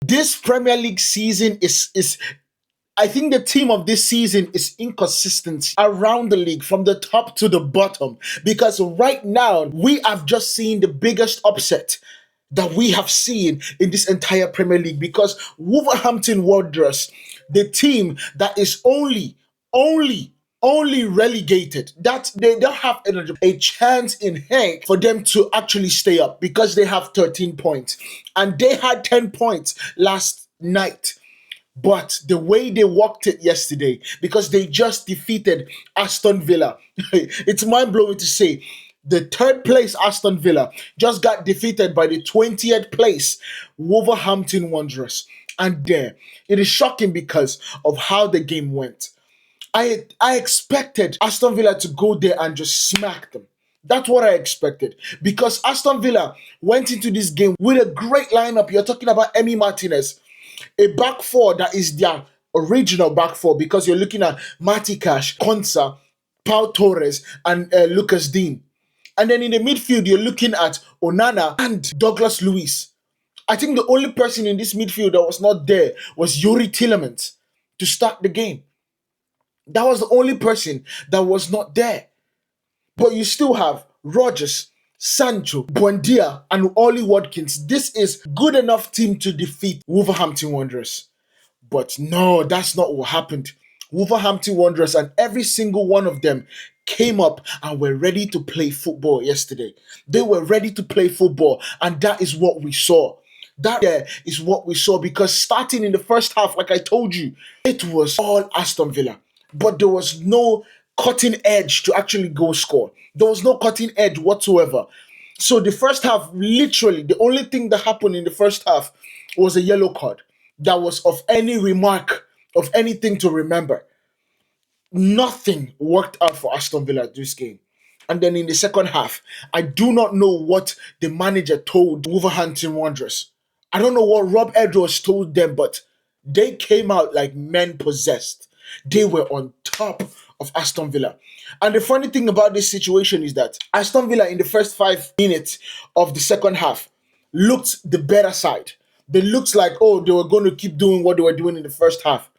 This Premier League season is I think the theme of this season is inconsistency around the league from the top to the bottom. Because right now, we have just seen the biggest upset that we have seen in this entire Premier League. Because Wolverhampton Wanderers, the team that is only relegated, that they don't have a chance in heck for them to actually stay up because they have 13 points and they had 10 points last night. But the way they walked it yesterday, because they just defeated Aston Villa, it's mind blowing to say the third place Aston Villa just got defeated by the 20th place Wolverhampton Wanderers. And there, it is shocking because of how the game went. I expected Aston Villa to go there and just smack them. That's what I expected because Aston Villa went into this game with a great lineup. You're talking about Emi Martinez, a back four that is their original back four because you're looking at Mati Cash, Konsa, Pau Torres, and Lucas Dean. And then in the midfield, you're looking at Onana and Douglas Luiz. I think the only person in this midfield that was not there was Yuri Tillemans to start the game. That was the only person that was not there. But you still have Rodgers, Sancho, Buendia, and Ollie Watkins. This is good enough team to defeat Wolverhampton Wanderers. But no, that's not what happened. Wolverhampton Wanderers and every single one of them came up and were ready to play football yesterday. They were ready to play football, and that is what we saw. That there is what we saw because starting in the first half, like I told you, it was all Aston Villa. But there was no cutting edge to actually go score. There was no cutting edge whatsoever. So the first half, literally, the only thing that happened in the first half was a yellow card that was of any remark, of anything to remember. Nothing worked out for Aston Villa this game. And then in the second half, I do not know what the manager told Wolverhampton Wanderers. I don't know what Rob Edwards told them, but they came out like men possessed. They were on top of Aston Villa. And the funny thing about this situation is that Aston Villa in the first 5 minutes of the second half looked the better side. They looked like, oh, they were going to keep doing what they were doing in the first half.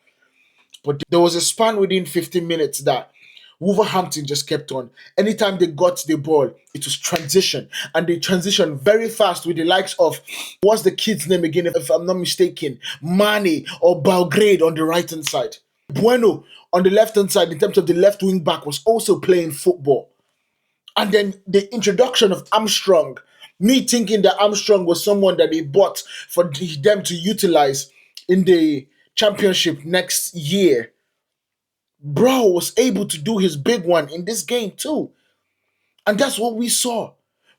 But there was a span within 15 minutes that Wolverhampton just kept on. Anytime they got the ball, it was transition. And they transitioned very fast with the likes of, what's the kid's name again, if I'm not mistaken, Mane or Belgrade on the right-hand side. Bueno on the left-hand side, in terms of the left wing back, was also playing football. And then the introduction of Armstrong, me thinking that Armstrong was someone that they bought for them to utilize in the championship next year. Bro was able to do his big one in this game too. And that's what we saw.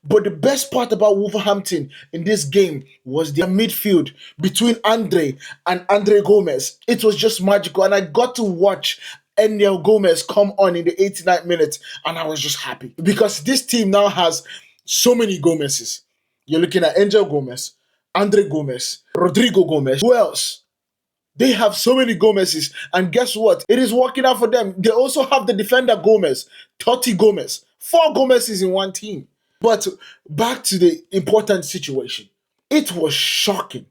But the best part about Wolverhampton in this game was their midfield between Andre and Andre Gomez. It was just magical. And I got to watch Enel Gomez come on in the 89th minute. And I was just happy. Because this team now has so many Gomezes. You're looking at Angel Gomez, Andre Gomez, Rodrigo Gomez. Who else? They have so many Gomezes. And guess what? It is working out for them. They also have the defender Gomez, Totti Gomez. 4 Gomezes in one team. But back to the important situation. It was shocking.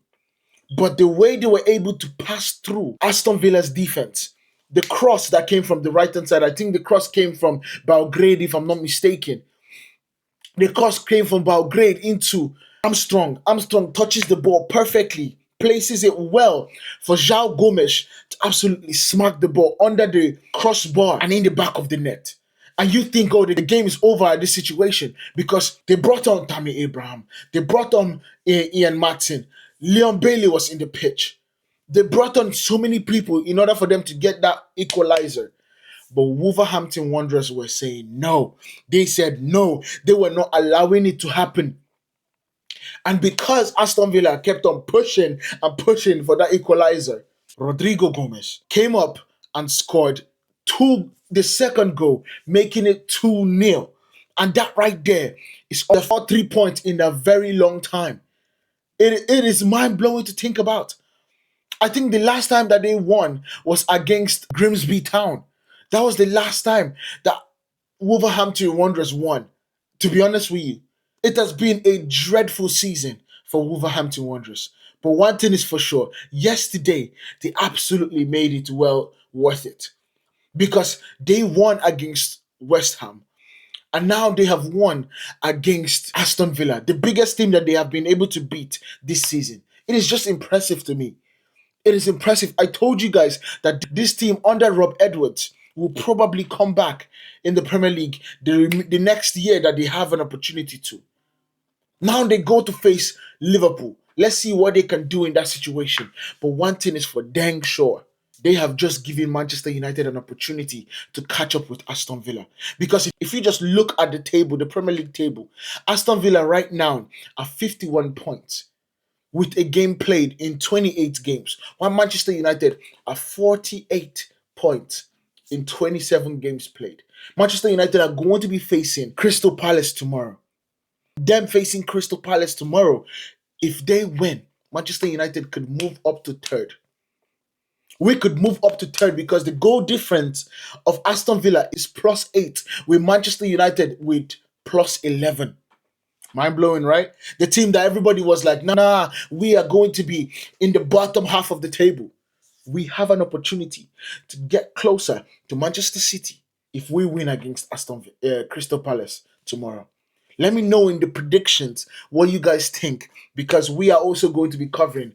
But the way they were able to pass through Aston Villa's defense, the cross that came from the right-hand side, I think the cross came from Belgrade, if I'm not mistaken. The cross came from Belgrade into Armstrong. Armstrong touches the ball perfectly, places it well for João Gomes to absolutely smack the ball under the crossbar and in the back of the net. And you think, oh, the game is over at this situation because they brought on Tammy Abraham. They brought on Ian Martin. Leon Bailey was in the pitch. They brought on so many people in order for them to get that equalizer. But Wolverhampton Wanderers were saying no. They said no. They were not allowing it to happen. And because Aston Villa kept on pushing and pushing for that equalizer, Rodrigo Gomez came up and scored the second goal, making it 2-0. And that right there is the 4-3 points in a very long time. It is mind-blowing to think about. I think the last time that they won was against Grimsby Town. That was the last time that Wolverhampton Wanderers won. To be honest with you, it has been a dreadful season for Wolverhampton Wanderers. But one thing is for sure, yesterday they absolutely made it well worth it because they won against West Ham. And now they have won against Aston Villa, the biggest team that they have been able to beat this season. It is just impressive to me. It is impressive. I told you guys that this team under Rob Edwards will probably come back in the Premier League the next year that they have an opportunity to. Now they go to face Liverpool. Let's see what they can do in that situation. But one thing is for dang sure. They have just given Manchester United an opportunity to catch up with Aston Villa. Because if you just look at the table, the Premier League table, Aston Villa right now are 51 points with a game played in 28 games, while Manchester United are 48 points in 27 games played. Manchester United are going to be facing Crystal Palace tomorrow. Them facing Crystal Palace tomorrow, if they win, Manchester United could move up to third. We could move up to third because the goal difference of Aston Villa is +8, with Manchester United with +11. Mind blowing, right? The team that everybody was like, nah, we are going to be in the bottom half of the table. We have an opportunity to get closer to Manchester City if we win against Crystal Palace tomorrow. Let me know in the predictions what you guys think, because we are also going to be covering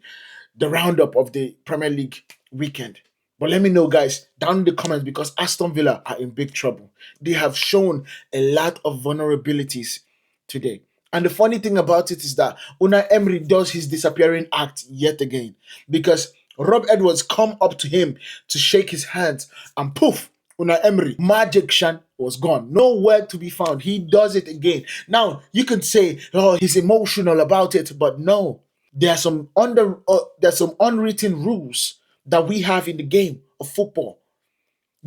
the roundup of the Premier League weekend. But let me know, guys, down in the comments, because Aston Villa are in big trouble. They have shown a lot of vulnerabilities today. And the funny thing about it is that Unai Emery does his disappearing act yet again, because Rob Edwards come up to him to shake his hands, and poof, Unai Emery, magic Shan, was gone. Nowhere to be found. He does it again. Now, you can say, oh, he's emotional about it, but no. There's some unwritten rules that we have in the game of football.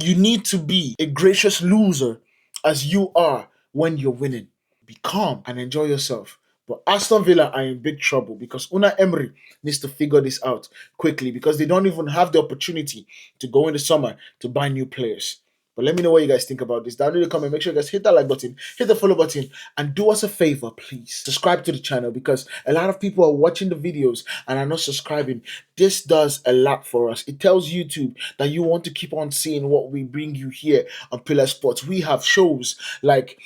You need to be a gracious loser as you are when you're winning. Be calm and enjoy yourself. But Aston Villa are in big trouble because Unai Emery needs to figure this out quickly, because they don't even have the opportunity to go in the summer to buy new players. But let me know what you guys think about this down in the comment. Make sure you guys hit that like button, hit the follow button, and do us a favor, please. Subscribe to the channel, because a lot of people are watching the videos and are not subscribing. This does a lot for us. It tells YouTube that you want to keep on seeing what we bring you here on Pillar Sports. We have shows like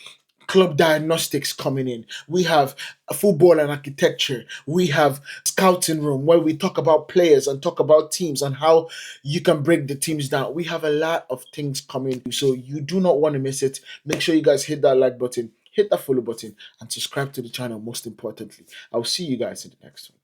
club diagnostics coming in. We have football and architecture. We have scouting room where we talk about players and talk about teams and how you can break the teams down. We have a lot of things coming, so you do not want to miss it. Make sure you guys hit that like button, hit that follow button, and subscribe to the channel most importantly. I'll see you guys in the next one.